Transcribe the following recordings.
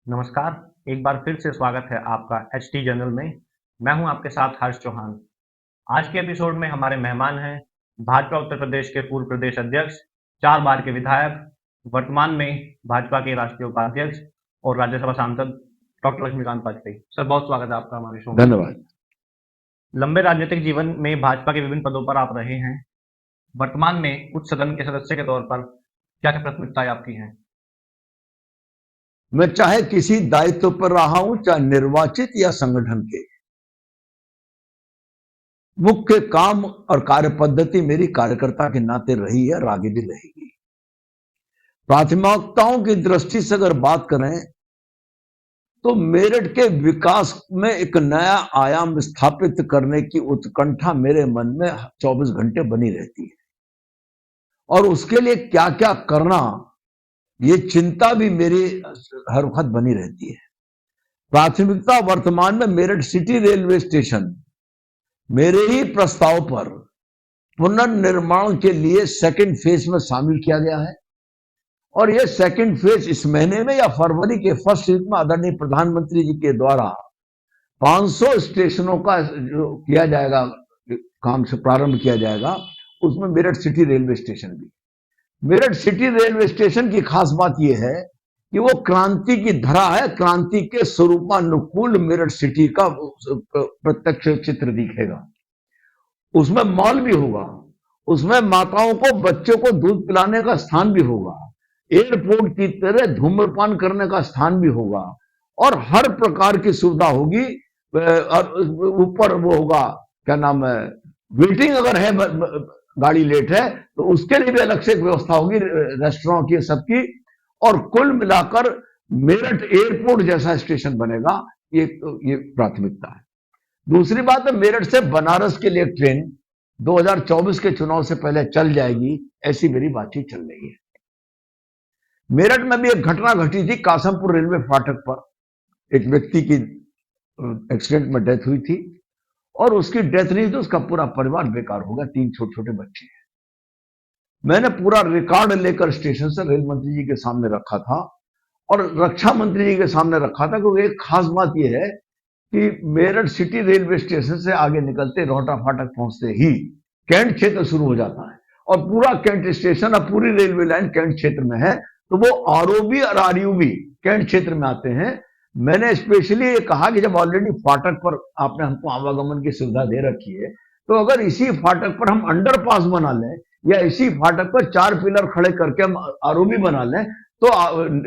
नमस्कार, एक बार फिर से स्वागत है आपका एचटी जर्नल में। मैं हूं आपके साथ हर्ष चौहान। आज के एपिसोड में हमारे मेहमान हैं भाजपा उत्तर प्रदेश के पूर्व प्रदेश अध्यक्ष, 4 बार के विधायक, वर्तमान में भाजपा के राष्ट्रीय उपाध्यक्ष और राज्यसभा सांसद डॉक्टर लक्ष्मीकांत वाजपेयी। सर, बहुत स्वागत है आपका हमारे शो में। धन्यवाद। लंबे राजनीतिक जीवन में भाजपा के विभिन्न पदों पर आप रहे हैं। वर्तमान में उच्च सदन के सदस्य के तौर पर क्या-क्या प्राथमिकताएं आपकी हैं? मैं चाहे किसी दायित्व पर रहा हूं, चाहे निर्वाचित या संगठन के, मुख्य काम और कार्य पद्धति मेरी कार्यकर्ता के नाते रही है और आगे भी रहेगी। प्राथमिकताओं की दृष्टि से अगर बात करें तो मेरठ के विकास में एक नया आयाम स्थापित करने की उत्कंठा मेरे मन में 24 घंटे बनी रहती है और उसके लिए क्या क्या करना, ये चिंता भी मेरी हर वक्त बनी रहती है। प्राथमिकता वर्तमान में मेरठ सिटी रेलवे स्टेशन मेरे ही प्रस्ताव पर पुनर्निर्माण के लिए सेकंड फेज में शामिल किया गया है और यह सेकंड फेज इस महीने में या फरवरी के फर्स्ट वीक में आदरणीय प्रधानमंत्री जी के द्वारा 500 स्टेशनों का जो किया जाएगा, काम से प्रारंभ किया जाएगा, उसमें मेरठ सिटी रेलवे स्टेशन भी। मेरठ सिटी रेलवे स्टेशन की खास बात यह है कि वो क्रांति की धरा है, क्रांति के स्वरूपानुकूल मेरठ सिटी का प्रत्यक्ष चित्र दिखेगा। उसमें मॉल भी होगा, उसमें माताओं को, बच्चों को दूध पिलाने का स्थान भी होगा, एयरपोर्ट की तरह धूम्रपान करने का स्थान भी होगा और हर प्रकार की सुविधा होगी। और ऊपर वो होगा, क्या नाम है, वेटिंग अगर है, गाड़ी लेट है तो उसके लिए भी अलग से एक व्यवस्था होगी, रेस्टोरेंट की, सबकी। और कुल मिलाकर मेरठ एयरपोर्ट जैसा स्टेशन बनेगा। ये प्राथमिकता है। दूसरी बात है, मेरठ से बनारस के लिए ट्रेन 2024 के चुनाव से पहले चल जाएगी, ऐसी मेरी बातचीत चल रही है। मेरठ में भी एक घटना घटी थी, कासमपुर रेलवे फाटक पर एक व्यक्ति की एक्सीडेंट में डेथ हुई थी और उसकी डेथ नहीं तो उसका पूरा परिवार बेकार हो गया, 3 छोटे छोटे बच्चे हैं। मैंने पूरा रिकॉर्ड लेकर स्टेशन से रेल मंत्री जी के सामने रखा था और रक्षा मंत्री जी के सामने रखा था, क्योंकि एक खास बात यह है कि मेरठ सिटी रेलवे स्टेशन से आगे निकलते रोहटा फाटक पहुंचते ही कैंट क्षेत्र शुरू हो जाता है और पूरा कैंट स्टेशन और पूरी रेलवे लाइन कैंट क्षेत्र में है, तो वो आरओबी और आरयूबी कैंट क्षेत्र में आते हैं। मैंने स्पेशली ये कहा कि जब ऑलरेडी फाटक पर आपने हमको आवागमन की सुविधा दे रखी है, तो अगर इसी फाटक पर हम अंडरपास बना लें या इसी फाटक पर 4 पिलर खड़े करके हम आरओबी बना लें तो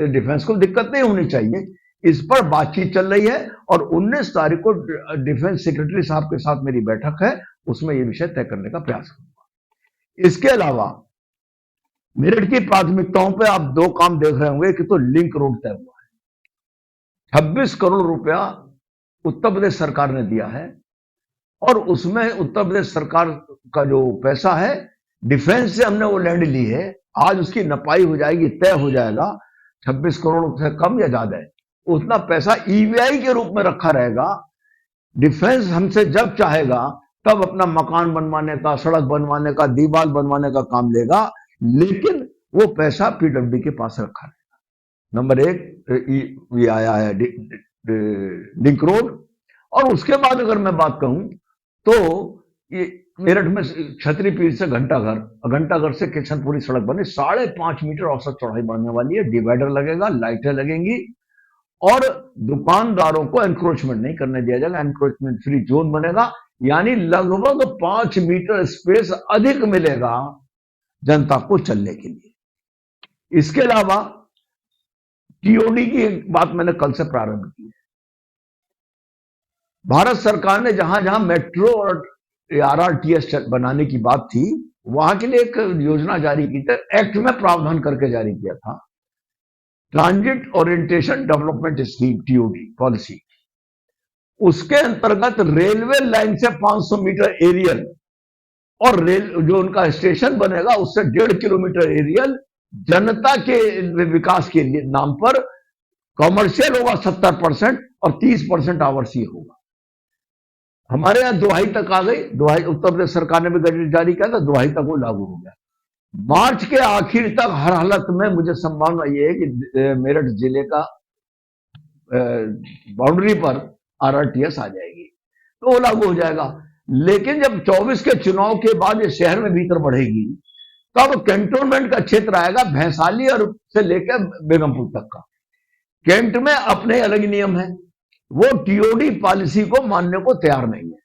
डिफेंस को दिक्कत नहीं होनी चाहिए। इस पर बातचीत चल रही है और 19 तारीख को डिफेंस सेक्रेटरी साहब के साथ मेरी बैठक है, उसमें यह विषय तय करने का प्रयास करूंगा। इसके अलावा मेरठ की प्राथमिकताओं पे आप 2 काम देख रहे होंगे कि तो लिंक रोड तय हुआ है। 26 करोड़ रुपया उत्तर प्रदेश सरकार ने दिया है और उसमें उत्तर प्रदेश सरकार का जो पैसा है, डिफेंस से हमने वो लैंड ली है, आज उसकी नपाई हो जाएगी, तय हो जाएगा। 26 करोड़ से कम या ज्यादा है, उतना पैसा ईवीआई के रूप में रखा रहेगा। डिफेंस हमसे जब चाहेगा तब अपना मकान बनवाने का, सड़क बनवाने का, दीवार बनवाने का काम लेगा, लेकिन वो पैसा पीडब्ल्यूडी के पास रखा रहेगा। नंबर 1 ये आया है लिंक रोड। और उसके बाद अगर मैं बात कहूं तो ये मेरठ में छतरी पीर से घंटाघर से किशनपुरी सड़क बनी, 5.5 मीटर औसत चौड़ाई बढ़ने वाली है। डिवाइडर लगेगा, लाइटें लगेंगी और दुकानदारों को एनक्रोचमेंट नहीं करने दिया जाएगा, एनक्रोचमेंट फ्री जोन बनेगा, यानी लगभग 5 मीटर स्पेस अधिक मिलेगा जनता को चलने के लिए। इसके अलावा टीओडी की एक बात मैंने कल से प्रारंभ की है। भारत सरकार ने जहां जहां मेट्रो और आरआरटीएस बनाने की बात थी, वहां के लिए एक योजना जारी की थी, एक्ट में प्रावधान करके जारी किया था, transit orientation development scheme, TOD policy. उसके अंतर्गत रेलवे लाइन से 500 मीटर एरियल और रेल जो उनका स्टेशन बनेगा उससे 1.5 किलोमीटर एरियल जनता के विकास के लिए नाम पर कॉमर्शियल होगा 70% और 30% आवासीय होगा। हमारे यहां दुहाई तक आ गई, दुहाई उत्तर प्रदेश सरकार ने भी गजट जारी किया था, दुहाई तक वो लागू हो गया। मार्च के आखिर तक हर हालत में मुझे संभावना यह है कि मेरठ जिले का बाउंड्री पर आरआरटीएस आ जाएगी, तो वो लागू हो जाएगा। लेकिन जब 24 के चुनाव के बाद ये शहर में भीतर बढ़ेगी, तब कैंटोनमेंट का क्षेत्र आएगा भैंसाली और से लेकर बेगमपुर तक का। कैंट में अपने अलग नियम है, वो टीओडी पॉलिसी को मानने को तैयार नहीं है।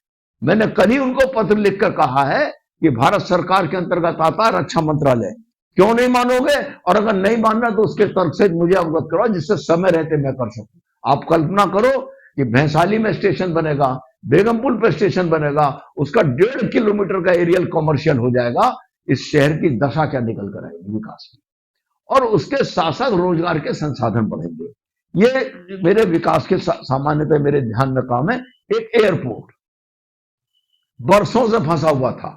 मैंने कल ही उनको पत्र लिखकर कहा है कि भारत सरकार के अंतर्गत आता है रक्षा मंत्रालय, क्यों नहीं मानोगे, और अगर नहीं मानना तो उसके तर्क से मुझे अवगत करो जिससे समय रहते मैं कर सकूं। आप कल्पना करो कि भैंसाली में स्टेशन बनेगा, बेगमपुर पे स्टेशन बनेगा, उसका 1.5 किलोमीटर का एरियल कॉमर्शियल हो जाएगा। इस शहर की दशा क्या निकल कर आएगी विकास की, और उसके साथ साथ रोजगार के संसाधन बढ़ेंगे। ये मेरे विकास के सामान्यतः मेरे ध्यान में काम है। एक एयरपोर्ट बरसों से फंसा हुआ था,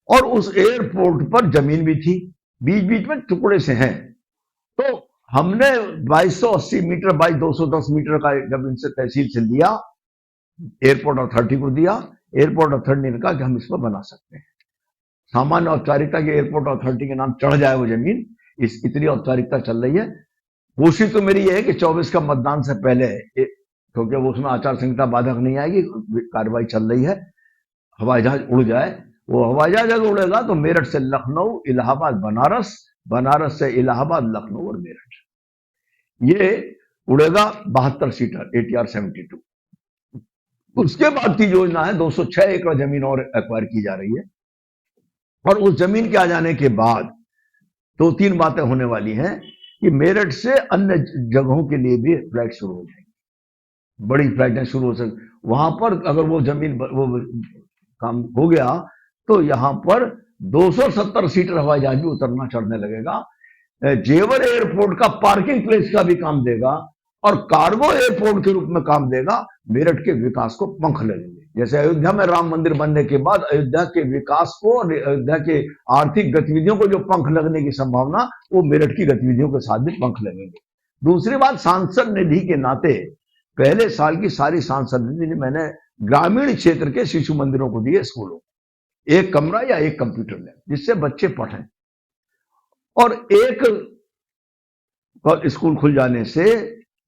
और उस एयरपोर्ट पर जमीन भी थी, बीच बीच में टुकड़े से हैं, तो हमने 2280 मीटर बाई 210 मीटर का जब इनसे तहसील से लिया, एयरपोर्ट अथॉरिटी को दिया, एयरपोर्ट अथॉरिटी ने कहा कि हम इस पर बना सकते हैं। सामान्य औपचारिकता के एयरपोर्ट अथॉरिटी के नाम चढ़ जाए वो जमीन, इतनी औपचारिकता चल रही है। कोशिश तो मेरी ये है कि 24 का मतदान से पहले, क्योंकि वो उसमें आचार संहिता बाधक नहीं आएगी, कार्रवाई चल रही है, हवाई जहाज उड़ जाए। वो हवाई जहाज अगर उड़ेगा तो मेरठ से लखनऊ, इलाहाबाद, बनारस, बनारस से इलाहाबाद, लखनऊ और मेरठ, ये उड़ेगा 72 सीटर ATR 72। उसके बाद की योजना है 206 एकड़ जमीन और एक्वायर की जा रही है, और उस जमीन के आ जाने के बाद 2-3 बातें होने वाली हैं कि मेरठ से अन्य जगहों के लिए भी फ्लाइट शुरू हो जाएंगी, बड़ी फ्लाइटें शुरू हो सकती। वहां पर अगर वो जमीन वो काम हो गया तो यहां पर 270 सीटर हवाई जहाज भी उतरना चढ़ने लगेगा। जेवर एयरपोर्ट का पार्किंग प्लेस का भी काम देगा, और कार्गो एयरपोर्ट के रूप में काम देगा। मेरठ के विकास को पंख लगेंगे। जैसे अयोध्या में राम मंदिर बनने के बाद अयोध्या के विकास को और अयोध्या के आर्थिक गतिविधियों को जो पंख लगने की संभावना, वो मेरठ की गतिविधियों के साथ भी पंख लगेंगे। दूसरी बात, सांसद निधि के नाते पहले साल की सारी सांसद निधि मैंने ग्रामीण क्षेत्र के शिशु मंदिरों को दिए, स्कूलों, एक कमरा या एक कंप्यूटर लैब, जिससे बच्चे पढ़ें। और एक स्कूल खुल जाने से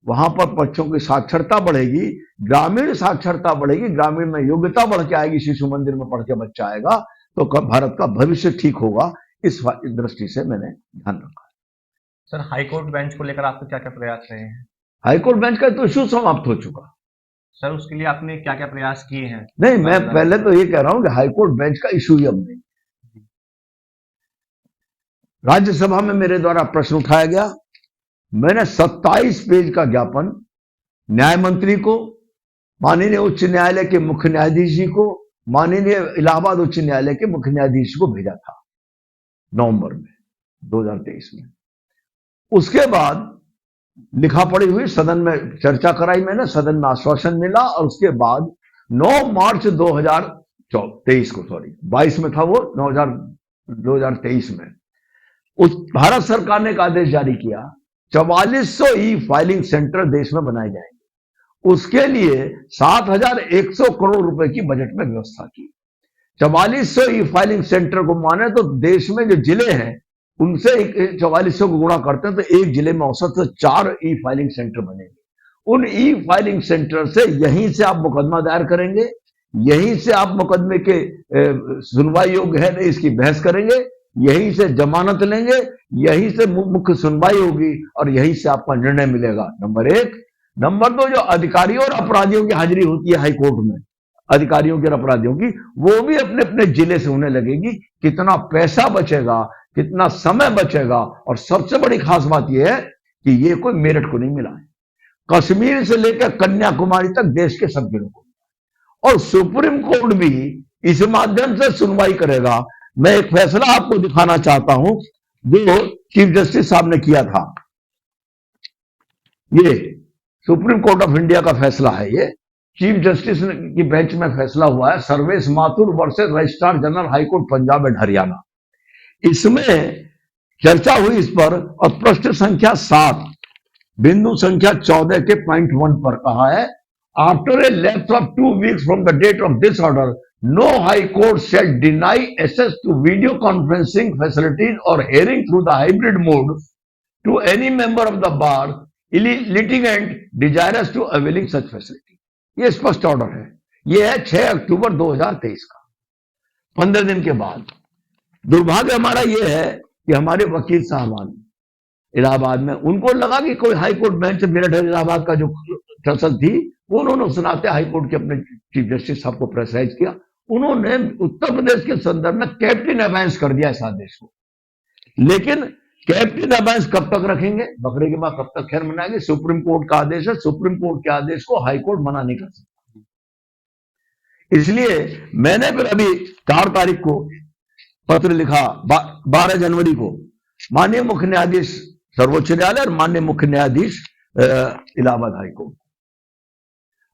वहां पर बच्चों की साक्षरता बढ़ेगी, ग्रामीण साक्षरता बढ़ेगी, ग्रामीण में योग्यता बढ़ के आएगी, शिशु मंदिर में पढ़ के बच्चा आएगा तो भारत का भविष्य ठीक होगा। इस दृष्टि से मैंने ध्यान रखा। सर, हाईकोर्ट बेंच को लेकर आपके क्या क्या प्रयास रहे हैं? हाईकोर्ट बेंच का तो इशू समाप्त हो चुका। सर, उसके लिए आपने क्या क्या प्रयास किए हैं? नहीं, मैं पहले तो ये कह रहा हूं कि हाईकोर्ट बेंच का इशू ही अब नहीं। राज्यसभा में मेरे द्वारा प्रश्न उठाया गया, मैंने 27 पेज का ज्ञापन न्याय मंत्री को, माननीय उच्च न्यायालय के मुख्य न्यायाधीश जी को, माननीय इलाहाबाद उच्च न्यायालय के मुख्य न्यायाधीश को भेजा था नवंबर में 2023 में। उसके बाद लिखा पढ़ी हुई, सदन में चर्चा कराई मैंने, सदन में आश्वासन मिला, और उसके बाद 9 मार्च 2023 को, सॉरी 22 में था वो, 2023 में उस भारत सरकार ने एक आदेश जारी किया, 4400 ई फाइलिंग सेंटर देश में बनाए जाएंगे। उसके लिए 7100 करोड़ रुपए की बजट में व्यवस्था की। 4400 ई फाइलिंग सेंटर को माने तो देश में जो जिले हैं उनसे 4400 को गुणा करते हैं तो एक जिले में औसत से 4 ई फाइलिंग सेंटर बनेंगे। उन ई फाइलिंग सेंटर से यहीं से आप मुकदमा दायर करेंगे, यहीं से आप मुकदमे के सुनवाई योग्य है नहीं इसकी बहस करेंगे, यहीं से जमानत लेंगे, यहीं से मुख्य सुनवाई होगी, और यहीं से आपका निर्णय मिलेगा। नंबर 1। नंबर 2, जो अधिकारियों और अपराधियों की हाजिरी होती है हाईकोर्ट में, अधिकारियों की और अपराधियों की, वो भी अपने अपने जिले से होने लगेगी। कितना पैसा बचेगा, कितना समय बचेगा, और सबसे बड़ी खास बात यह है कि ये कोई मेरठ को नहीं मिला है, कश्मीर से लेकर कन्याकुमारी तक देश के सब जिलों को, और सुप्रीम कोर्ट भी इस माध्यम से सुनवाई करेगा। मैं एक फैसला आपको दिखाना चाहता हूं जो चीफ जस्टिस साहब ने किया था। ये सुप्रीम कोर्ट ऑफ इंडिया का फैसला है, ये चीफ जस्टिस की बेंच में फैसला हुआ है, Sarvesh Mathur versus registrar general high court Punjab and Haryana. इसमें चर्चा हुई इस पर, और प्रश्न संख्या 7 बिंदु संख्या 14 के पॉइंट 1 पर कहा है, after a lapse of 2 weeks from the date of this order, no high court shall deny access to video conferencing facilities or hearing through the hybrid mode to any member of the bar litigant desirous to availing such facility. ये स्पष्ट order है। ये है 6 अक्टूबर 2023 का, 15 दिन के बाद। दुर्भाग्य हमारा ये है कि हमारे वकील साहबान इलाहाबाद में, उनको लगा कि कोई high court bench Meerut Allahabad का जो फसल थी वो उन्होंने सुनाते हाई कोर्ट के अपने चीफ जस्टिस साहब को प्रेसराइज किया। उन्होंने उत्तर प्रदेश के संदर्भ में कैप्टन अबायंस कर दिया इस आदेश को। लेकिन कैप्टन अबायंस कब तक रखेंगे? बकरे के बाद कब तक खैर मनाएंगे? सुप्रीम कोर्ट का आदेश है, सुप्रीम कोर्ट के आदेश को हाई कोर्ट मना नहीं कर सकता। इसलिए मैंने फिर अभी 4 तारीख को पत्र लिखा, 12 जनवरी को, माननीय मुख्य न्यायाधीश सर्वोच्च न्यायालय और माननीय मुख्य न्यायाधीश इलाहाबाद हाई कोर्ट,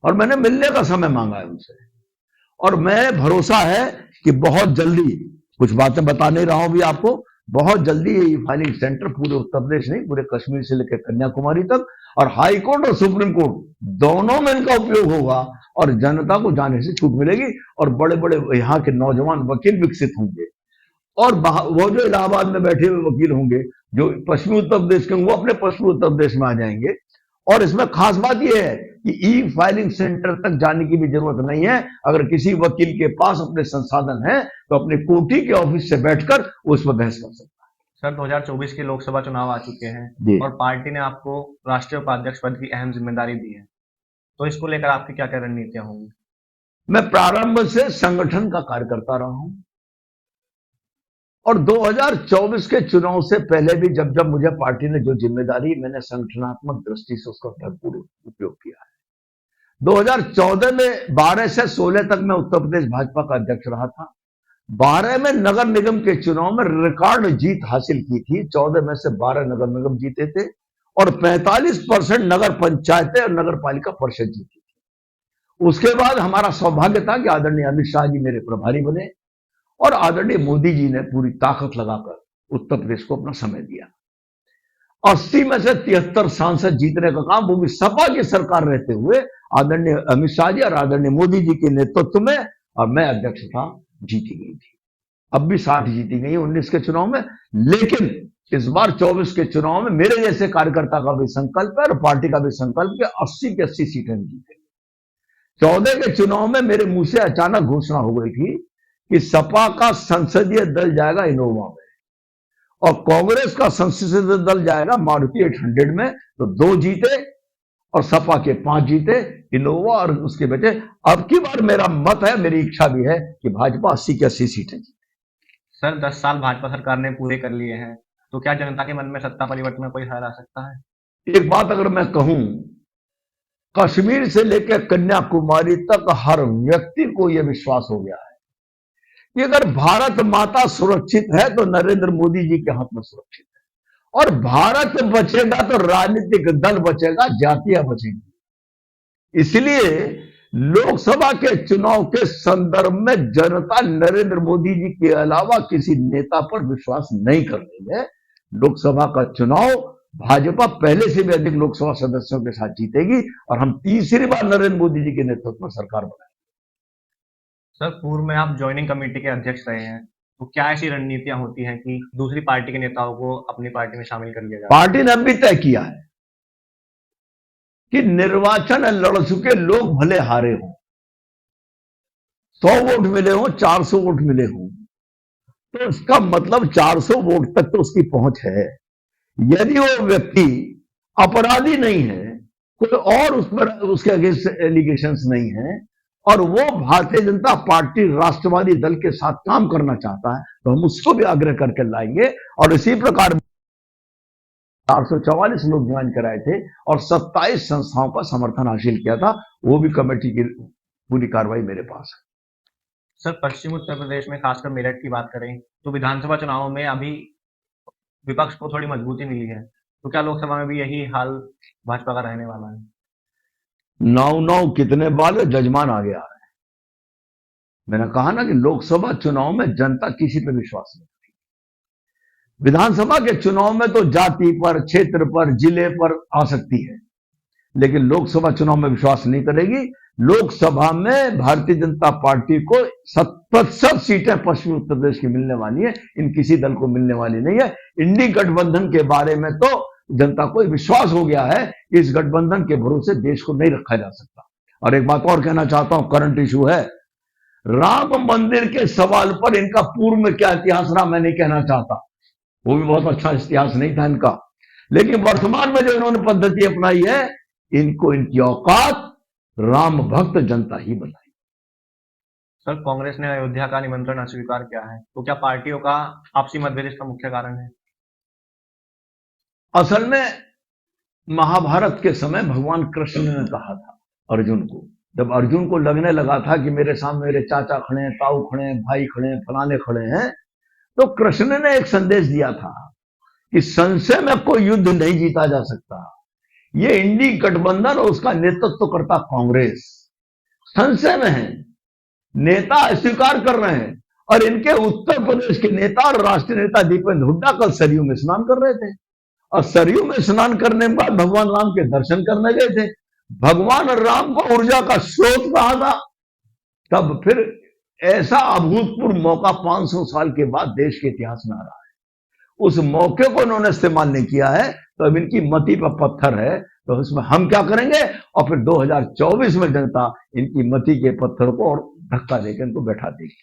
और मैंने मिलने का समय मांगा है उनसे। और मैं भरोसा है कि बहुत जल्दी, कुछ बातें बता नहीं रहा हूं भी आपको, बहुत जल्दी ये फाइलिंग सेंटर पूरे उत्तर प्रदेश नहीं, पूरे कश्मीर से लेकर कन्याकुमारी तक, और हाई कोर्ट और सुप्रीम कोर्ट दोनों में इनका उपयोग होगा और जनता को जाने से छूट मिलेगी और बड़े बड़े यहाँ के नौजवान वकील विकसित होंगे। और वो जो इलाहाबाद में बैठे हुए वकील होंगे जो पश्चिमी उत्तर प्रदेश के, वो अपने पश्चिमी उत्तर प्रदेश में आ जाएंगे। और इसमें खास बात यह है कि ई फाइलिंग सेंटर तक जाने की भी जरूरत नहीं है। अगर किसी वकील के पास अपने संसाधन है तो अपने कोर्ट के ऑफिस से बैठकर उस पर बहस कर सकता है। सर, 2024 के लोकसभा चुनाव आ चुके हैं और पार्टी ने आपको राष्ट्रीय उपाध्यक्ष पद की अहम जिम्मेदारी दी है, तो इसको लेकर आपकी क्या क्या रणनीतियां होंगी? मैं प्रारंभ से संगठन का कार्य करता रहा हूं और 2024 के चुनाव से पहले भी जब जब मुझे पार्टी ने जो जिम्मेदारी, मैंने संगठनात्मक दृष्टि से उसका भरपूर उपयोग किया है। 2014 में 12 से 16 तक मैं उत्तर प्रदेश भाजपा का अध्यक्ष रहा था। 12 में नगर निगम के चुनाव में रिकॉर्ड जीत हासिल की थी। 14 में से 12 नगर निगम जीते थे और 45% नगर पंचायतें और नगर पालिका परिषद जीती थी। उसके बाद हमारा सौभाग्य था कि आदरणीय अमित शाह जी मेरे प्रभारी बने और आदरणीय मोदी जी ने पूरी ताकत लगाकर उत्तर प्रदेश को अपना समय दिया। 80 में से 73 सांसद जीतने का काम, वो भी सपा की सरकार रहते हुए, आदरणीय अमित शाह जी और आदरणीय मोदी जी के नेतृत्व में, और मैं अध्यक्ष था, जीती गई थी। अब भी 60 जीती गई 19 के चुनाव में। लेकिन इस बार 24 के चुनाव में मेरे जैसे कार्यकर्ता का भी संकल्प है और पार्टी का भी संकल्प है 80 की 80 सीटें जीतेंगे। 14 के चुनाव में मेरे मुंह से अचानक घोषणा हो गई थी कि सपा का संसदीय दल जाएगा इनोवा में और कांग्रेस का संसदीय दल जाएगा मारुति 800 में। तो 2 जीते और सपा के 5 जीते, इनोवा और उसके बेटे। अब की बार मेरा मत है, मेरी इच्छा भी है कि भाजपा 80 की 80 सीटें जीते। सर, 10 साल भाजपा सरकार ने पूरे कर लिए हैं, तो क्या जनता के मन में सत्ता परिवर्तन में कोई हल आ सकता है? एक बात अगर मैं कहूं, कश्मीर से लेकर कन्याकुमारी तक हर व्यक्ति को यह विश्वास हो गया है कि अगर भारत माता सुरक्षित है तो नरेंद्र मोदी जी के हाथ में सुरक्षित है, और भारत बचेगा तो राजनीतिक दल बचेगा, जातियां बचेंगी। इसलिए लोकसभा के चुनाव के संदर्भ में जनता नरेंद्र मोदी जी के अलावा किसी नेता पर विश्वास नहीं कर रही है। लोकसभा का चुनाव भाजपा पहले से भी अधिक लोकसभा सदस्यों के साथ जीतेगी और हम तीसरी बार नरेंद्र मोदी जी के नेतृत्व में सरकार बनाएंगे। सर, पूर्व में आप ज्वाइनिंग कमेटी के अध्यक्ष रहे हैं, तो क्या ऐसी रणनीतियां होती हैं कि दूसरी पार्टी के नेताओं को अपनी पार्टी में शामिल कर लिया जाए? पार्टी ने भी तय किया है कि निर्वाचन लड़ चुके लोग भले हारे हों, 100 वोट मिले हों, 400 वोट मिले हों, तो इसका मतलब 400 वोट तक तो उसकी पहुंच है। यदि वो व्यक्ति अपराधी नहीं है, कोई और उस पर उसके अगेंस्ट एलिगेशंस नहीं है और वो भारतीय जनता पार्टी राष्ट्रवादी दल के साथ काम करना चाहता है, तो हम उसको भी आग्रह करके लाएंगे। और इसी प्रकार 444 लोग ज्वाइन कराए थे और 27 संस्थाओं का समर्थन हासिल किया था। वो भी कमेटी की पूरी कार्रवाई मेरे पास है। सर, पश्चिम उत्तर प्रदेश में खासकर मेरठ की बात करें तो विधानसभा चुनाव में अभी विपक्ष को थोड़ी मजबूती मिली है, तो क्या लोकसभा में भी यही हाल भाजपा का रहने वाला है? 9 कितने बार जजमान आ गया है। मैंने कहा ना कि लोकसभा चुनाव में जनता किसी पे विश्वास नहीं करती। विधानसभा के चुनाव में तो जाति पर, क्षेत्र पर, जिले पर आ सकती है, लेकिन लोकसभा चुनाव में विश्वास नहीं करेगी। लोकसभा में भारतीय जनता पार्टी को 70% सीटें पश्चिमी उत्तर प्रदेश की मिलने वाली है, इन किसी दल को मिलने वाली नहीं है। इंडी गठबंधन के बारे में तो जनता को विश्वास हो गया है कि इस गठबंधन के भरोसे देश को नहीं रखा जा सकता। और एक बात और कहना चाहता हूं, करंट इशू है, राम मंदिर के सवाल पर इनका पूर्व में क्या इतिहास रहा मैं नहीं कहना चाहता, वो भी बहुत अच्छा इतिहास नहीं था इनका, लेकिन वर्तमान में जो इन्होंने पद्धति अपनाई है, इनको इनकी औकात राम भक्त जनता ही बनाई। सर, कांग्रेस ने अयोध्या का निमंत्रण अस्वीकार किया है, तो क्या पार्टियों का आपसी मतभेद इसका मुख्य कारण है? असल में महाभारत के समय भगवान कृष्ण ने कहा था अर्जुन को, जब अर्जुन को लगने लगा था कि मेरे सामने मेरे चाचा खड़े हैं, ताऊ खड़े हैं, भाई खड़े हैं, फलाने खड़े हैं, तो कृष्ण ने एक संदेश दिया था कि संशय में कोई युद्ध नहीं जीता जा सकता। ये इंडी गठबंधन और उसका नेतृत्व करता कांग्रेस संशय में है, नेता अस्वीकार कर रहे हैं, और इनके उत्तर प्रदेश के नेता और राष्ट्रीय नेता दीपेंद्र हुड्डा कल सरयू में स्नान कर रहे थे, और सरयू में स्नान करने के बाद भगवान राम के दर्शन करने गए थे। भगवान राम को ऊर्जा का स्रोत कहा था, तब फिर ऐसा अभूतपूर्व मौका 500 साल के बाद देश के इतिहास में आ रहा है, उस मौके को इन्होंने इस्तेमाल नहीं किया है, तो अब इनकी मति पर पत्थर है, तो इसमें हम क्या करेंगे, और फिर 2024 में जनता इनकी मति के पत्थर को और धक्का देकर इनको बैठा देगी।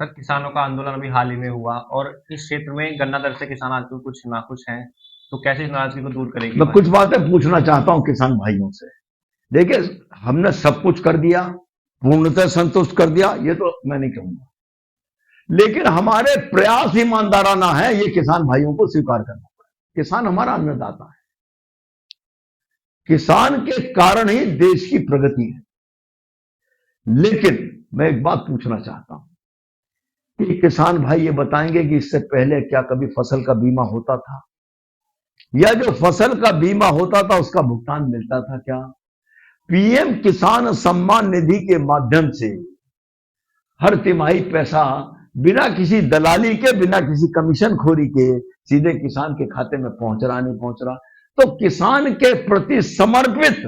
सर, किसानों का आंदोलन अभी हाल ही में हुआ और इस क्षेत्र में गन्ना दर से किसान आजकल कुछ नाखुश हैं, तो कैसे इस नाराजगी को दूर करेंगे? मैं कुछ बातें पूछना चाहता हूं किसान भाइयों से। देखिए, हमने सब कुछ कर दिया, पूर्णतः संतुष्ट कर दिया, ये तो मैं नहीं कहूंगा, लेकिन हमारे प्रयास ईमानदाराना है, ये किसान भाइयों को स्वीकार करना पड़ेगा। किसान हमारा अन्नदाता है, किसान के कारण ही देश की प्रगति है। लेकिन मैं एक बात पूछना चाहता हूं कि किसान भाई ये बताएंगे कि इससे पहले क्या कभी फसल का बीमा होता था, या जो फसल का बीमा होता था उसका भुगतान मिलता था क्या? पीएम किसान सम्मान निधि के माध्यम से हर तिमाही पैसा बिना किसी दलाली के, बिना किसी कमीशन खोरी के सीधे किसान के खाते में पहुंच रहा नहीं पहुंच रहा, तो किसान के प्रति समर्पित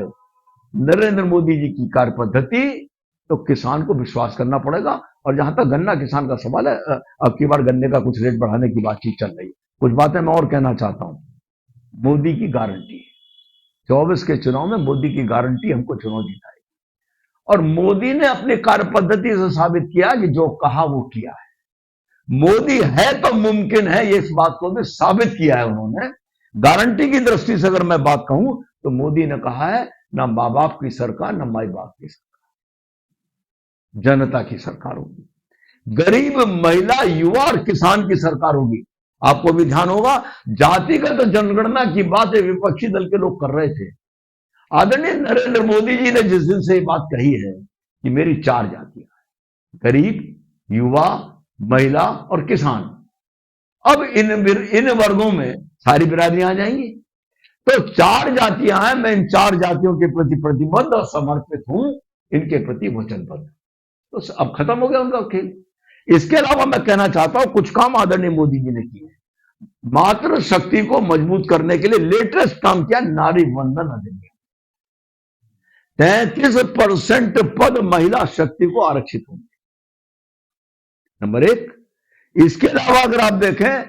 नरेंद्र मोदी जी की कार्य पद्धति, तो किसान को विश्वास करना पड़ेगा। और जहां तक गन्ना किसान का सवाल है, अब की बार गन्ने का कुछ रेट बढ़ाने की बातचीत चल रही है। कुछ बातें मैं और कहना चाहता हूं। मोदी की गारंटी 24 के चुनाव में, मोदी की गारंटी हमको चुनाव जिताएगी, और मोदी ने अपनी कार्य पद्धति से साबित किया कि जो कहा वो किया है। मोदी है तो मुमकिन है, ये इस बात को भी साबित किया है उन्होंने। गारंटी की दृष्टि से अगर मैं बात कहूं तो मोदी ने कहा है, ना मां बाप की सरकार, ना माई बाप की सरकार, जनता की सरकार होगी, गरीब, महिला, युवा और किसान की सरकार होगी। आपको भी ध्यान होगा, जातिगत जनगणना की बात विपक्षी दल के लोग कर रहे थे। आदरणीय नरेंद्र मोदी जी ने जिस दिन से ये बात कही है कि मेरी 4 जातियां हैं, गरीब, युवा, महिला और किसान, अब इन वर्गों में सारी बिरादरियां आ जाएंगी, तो 4 जातियां हैं। मैं इन 4 जातियों के प्रति प्रतिबद्ध और समर्पित हूं, इनके प्रति वचनबद्ध। तो अब खत्म हो गया उनका खेल। इसके अलावा मैं कहना चाहता हूं, कुछ काम आदरणीय मोदी जी ने किए। मातृ शक्ति को मजबूत करने के लिए लेटेस्ट काम किया, नारी वंदन अधिनियम। 33% पद महिला शक्ति को आरक्षित होंगे, नंबर 1। इसके अलावा अगर आप देखें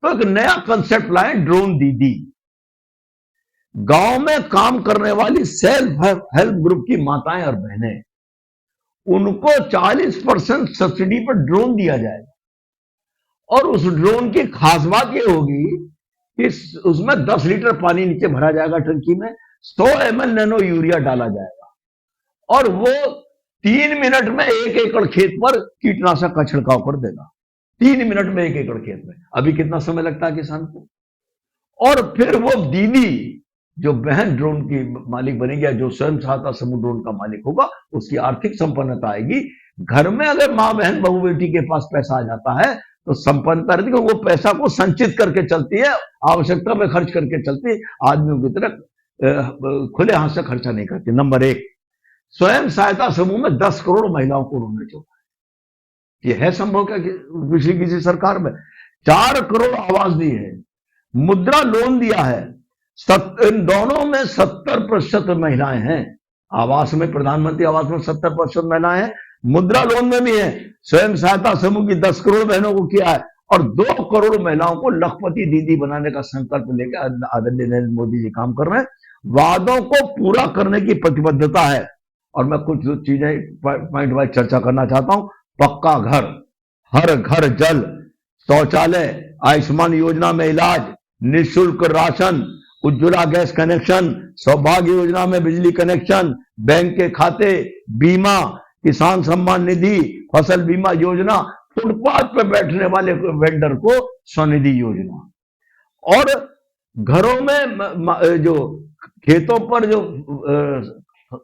तो एक नया कंसेप्ट लाए, ड्रोन दीदी। गांव में काम करने वाली सेल्फ हेल्प ग्रुप की माताएं और बहनें, उनको 40% सब्सिडी पर ड्रोन दिया जाएगा, और उस ड्रोन की खास बात यह होगी कि उसमें 10 लीटर पानी नीचे भरा जाएगा टंकी में, 100 ml नैनो यूरिया डाला जाएगा, और वो 3 मिनट में 1 एकड़ खेत पर कीटनाशक का छिड़काव कर देगा। 3 मिनट में 1 एकड़ खेत में। अभी कितना समय लगता है किसान को? और फिर वो दीदी, जो बहन ड्रोन की मालिक बनेगी, या जो स्वयं सहायता समूह ड्रोन का मालिक होगा, उसकी आर्थिक संपन्नता आएगी। घर में अगर मां, बहन, बहू, बेटी के पास पैसा आ जाता है तो संपन्नता रहती है, वो पैसा को संचित करके चलती है, आवश्यकता में खर्च करके चलती है, आदमियों की तरह खुले हाथ से खर्चा नहीं करती। नंबर 1, स्वयं सहायता समूह में 10 करोड़ महिलाओं को उन्होंने जोड़ा। यह है संभव क्या पिछली किसी सरकार में? 4 करोड़ आवास दी है, मुद्रा लोन दिया है। इन दोनों में 70% महिलाएं हैं। आवास में, प्रधानमंत्री आवास में 70% महिलाएं हैं, मुद्रा लोन में भी है। स्वयं सहायता समूह की 10 करोड़ बहनों को किया है, और 2 करोड़ महिलाओं को लखपति दीदी बनाने का संकल्प लेकर आदरणीय नरेंद्र मोदी जी काम कर रहे हैं। वादों को पूरा करने की प्रतिबद्धता है। और मैं कुछ चीजें पॉइंट वाइज चर्चा करना चाहता हूं। पक्का घर, हर घर जल, शौचालय, आयुष्मान योजना में इलाज, निःशुल्क राशन, उज्ज्वला गैस कनेक्शन, सौभाग्य योजना में बिजली कनेक्शन, बैंक के खाते, बीमा, किसान सम्मान निधि, फसल बीमा योजना, फुटपाथ पर बैठने वाले वेंडर को स्वनिधि योजना, और घरों में जो खेतों पर जो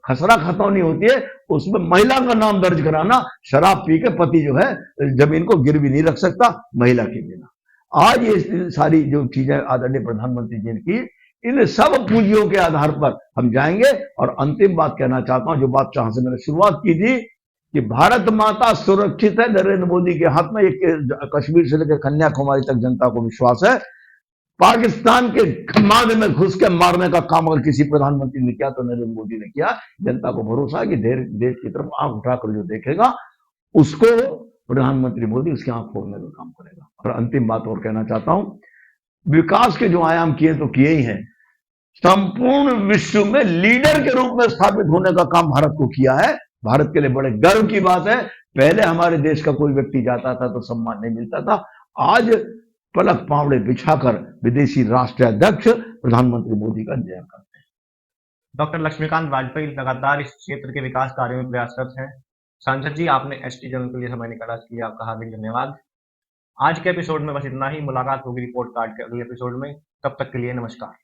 खसरा खतौनी होती है उसमें महिला का नाम दर्ज कराना। शराब पी के पति जो है जमीन को गिरवी नहीं रख सकता महिला के बिना। आज ये सारी जो चीजें आदरणीय प्रधानमंत्री जी ने की, इन सब पूंजियों के आधार पर हम जाएंगे। और अंतिम बात कहना चाहता हूं, जो बात जहां से मैंने शुरुआत की थी कि भारत माता सुरक्षित है नरेंद्र मोदी के हाथ में। कश्मीर से लेकर कन्याकुमारी तक जनता को विश्वास है। पाकिस्तान के खमाद में घुस के मारने का काम अगर किसी प्रधानमंत्री ने किया तो नरेंद्र मोदी ने किया। जनता को भरोसा है कि देश की तरफ आंख उठाकर जो देखेगा उसको प्रधानमंत्री मोदी उसकी आंख फोड़ने का काम करेगा। और अंतिम बात और कहना चाहता हूं, विकास के जो आयाम किए तो किए ही हैं, संपूर्ण विश्व में लीडर के रूप में स्थापित होने का काम भारत को किया है। भारत के लिए बड़े गर्व की बात है। पहले हमारे देश का कोई व्यक्ति जाता था तो सम्मान नहीं मिलता था। आज पलक पावड़े बिछाकर विदेशी राष्ट्राध्यक्ष प्रधानमंत्री मोदी का जय करते हैं। डॉक्टर लक्ष्मीकांत वाजपेयी लगातार इस क्षेत्र के विकास कार्यों में प्रयासरत हैं। सांसद जी, आपने एसटी जर्नल के लिए समय निकाला, इसके लिए आपका हार्दिक धन्यवाद। आज के एपिसोड में बस इतना ही। मुलाकात होगी रिपोर्ट कार्ड के अगले एपिसोड में। तब तक के लिए नमस्कार।